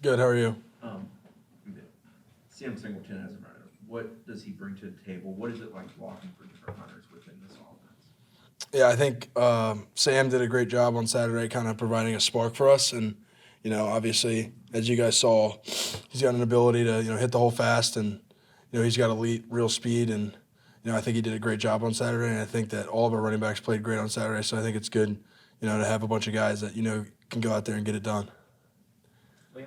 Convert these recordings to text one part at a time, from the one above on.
Good. How are you? Um, Sam Singleton as a runner, what does he bring to the table? What is it like walking for different runners within this offense? Yeah, I think Sam did a great job on Saturday, kind of providing a spark for us. And obviously, as you guys saw, he's got an ability to hit the hole fast, and he's got elite real speed. And I think he did a great job on Saturday. And I think that all of our running backs played great on Saturday. So I think it's good, to have a bunch of guys that can go out there and get it done. Liam,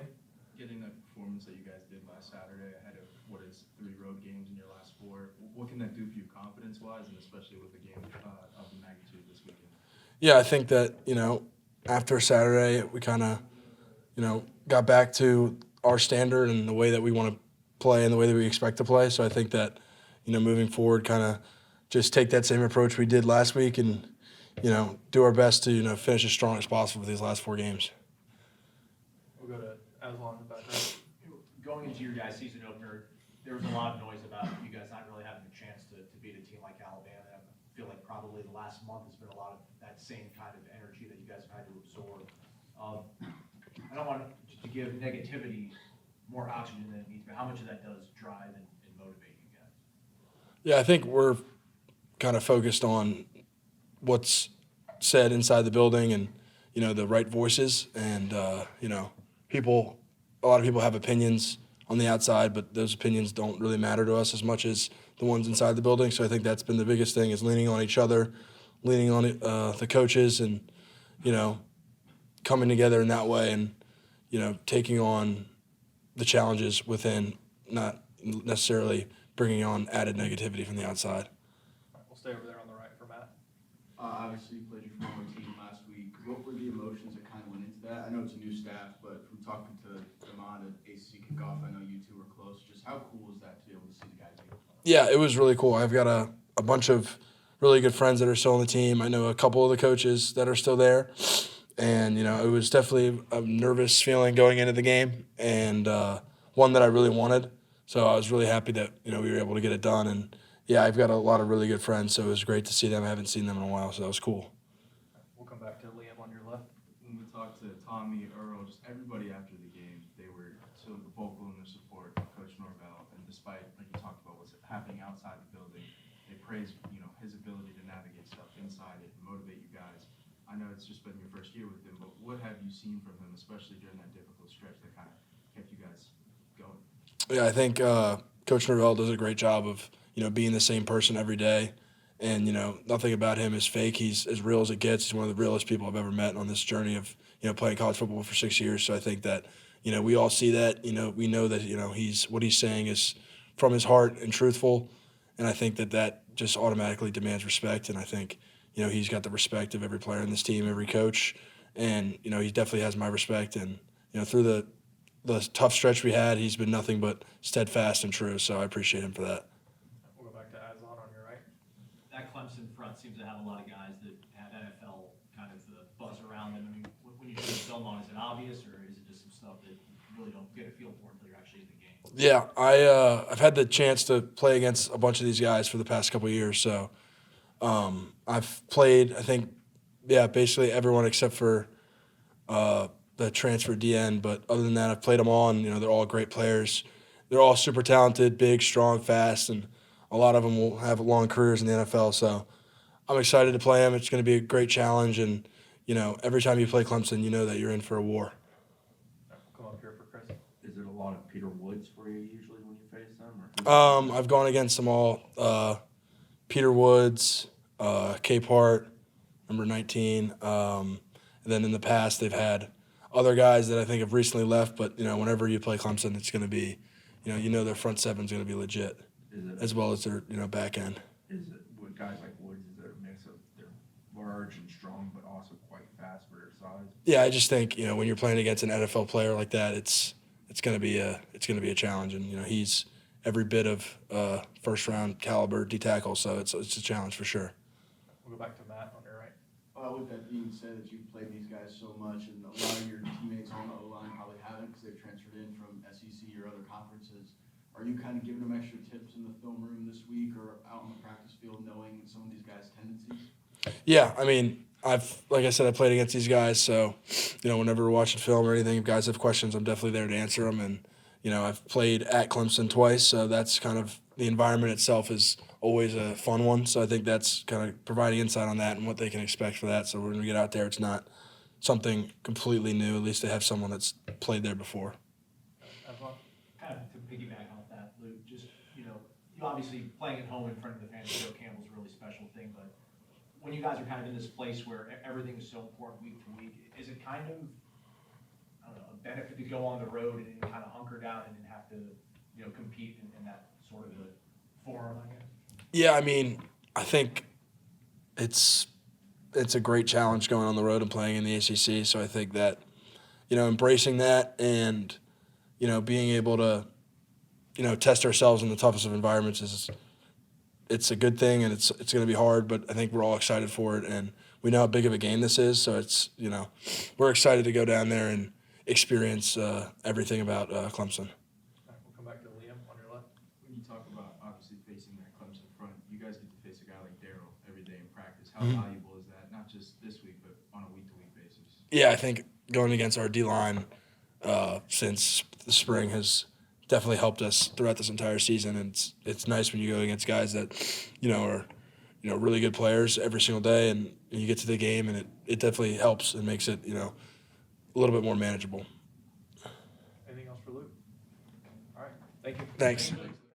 getting the performance that you guys did last Saturday ahead of what is 3 road games in your last 4, what can that do for you confidence-wise, and especially with a game of the magnitude this weekend? Yeah, I think that, after Saturday, we kind of, got back to our standard and the way that we want to play and the way that we expect to play. So I think that, moving forward, kind of just take that same approach we did last week and, do our best to, finish as strong as possible for these last 4 games. We'll go to Aslan in the back right. Going into your guys' season opener, there was a lot of noise about you guys not really having a chance to beat a team like Alabama. I feel like probably the last month has been a lot of that same kind of energy that you guys have had to absorb. I don't want to give negativity more oxygen than it needs, but how much of that does drive and motivate you guys? Yeah, I think we're kind of focused on what's said inside the building and, the right voices. And, a lot of people have opinions on the outside, but those opinions don't really matter to us as much as the ones inside the building. So I think that's been the biggest thing, is leaning on each other, leaning on the coaches, and, coming together in that way and, taking on the challenges within, not necessarily bringing on added negativity from the outside. We'll stay over there on the right for Matt. Obviously, you played your former team last week. What were the emotions that kind of went into that? I know it's a new staff, but from talking to Damon at ACC kickoff, I know you two were close. Just how cool is that to be able to see the guys make it? Yeah, it was really cool. I've got a bunch of really good friends that are still on the team. I know a couple of the coaches that are still there. And, it was definitely a nervous feeling going into the game, and one that I really wanted. So I was really happy that, we were able to get it done. And, yeah, I've got a lot of really good friends, so it was great to see them. I haven't seen them in a while, so that was cool. We'll come back to Liam on your left. When we talked to Tommy, Earl, just everybody after the game, they were so vocal in their support of Coach Norvell. And despite, like you talked about, what's happening outside the building, they praised, his ability to navigate stuff inside it and motivate you guys. I know it's just been your first year with him, but what have you seen from him, especially during that difficult stretch that kind of kept you guys going? Yeah, I think Coach Norvell does a great job of, being the same person every day. And, nothing about him is fake. He's as real as it gets. He's one of the realest people I've ever met on this journey of, playing college football for 6 years. So I think that, we all see that. We know that, what he's saying is from his heart and truthful. And I think that just automatically demands respect. And I think, he's got the respect of every player in this team, every coach. And, he definitely has my respect. And, through the tough stretch we had, he's been nothing but steadfast and true. So I appreciate him for that. We'll go back to Aslan on your right. That Clemson front seems to have a lot of guys that have NFL kind of buzz around them. I mean, when you see film on, is it obvious, or is it just some stuff that you really don't get a feel for until you're actually in the game? Yeah, I've had the chance to play against a bunch of these guys for the past couple of years. So I've played, I think, basically everyone except for the transfer DN. But other than that, I've played them all, and they're all great players. They're all super talented, big, strong, fast, and a lot of them will have long careers in the NFL. So I'm excited to play them. It's going to be a great challenge, and every time you play Clemson, you know that you're in for a war. Come up here for Chris. Is it a lot of Peter Woods for you usually when you face them? Or I've gone against them all. Peter Woods, Cape Hart, number 19. And then in the past, they've had other guys that I think have recently left. But, whenever you play Clemson, it's going to be, their front seven's going to be legit, as well as their, back end. Is it with guys like Woods, is it a mix of they're large and strong, but also quite fast for their size? Yeah, I just think, when you're playing against an NFL player like that, it's going to be a challenge. And, he's every bit of first round caliber D tackle, so it's a challenge for sure. We'll go back to Matt on your right. With that being said, that you've played these guys so much, and a lot of your teammates on the O-line probably haven't because they've transferred in from SEC or other conferences. Are you kind of giving them extra tips in the film room this week or out on the practice field, knowing some of these guys' tendencies? Yeah, I mean, like I said, I played against these guys, so, whenever we're watching film or anything, if guys have questions, I'm definitely there to answer them. And, I've played at Clemson twice, so that's kind of the environment itself is always a fun one. So I think that's kind of providing insight on that and what they can expect for that. So when we get out there, it's not something completely new. At least they have someone that's played there before. Kind of to piggyback off that, Luke, just, you obviously playing at home in front of the fans, Joe Campbell's a really special thing, but when you guys are kind of in this place where everything is so important week to week, is it kind of, I don't know, a benefit to go on the road and kind of hunker down and then have to, compete in that sort of a forum, I guess? Yeah, I think it's a great challenge going on the road and playing in the ACC. So I think that, embracing that and, being able to, test ourselves in the toughest of environments it's a good thing, and it's going to be hard, but I think we're all excited for it, and we know how big of a game this is. So it's, we're excited to go down there and experience everything about Clemson. We'll come back to Liam on your left. When you talk about obviously facing that Clemson front, you guys get to face a guy like Darryl every day in practice. How valuable is that, not just this week, but on a week-to-week basis? Yeah, I think going against our D-line since the spring has definitely helped us throughout this entire season. And it's nice when you go against guys that, are, really good players every single day, and you get to the game, and it definitely helps and makes it, a little bit more manageable. Anything else for Luke? All right, thank you. Thanks.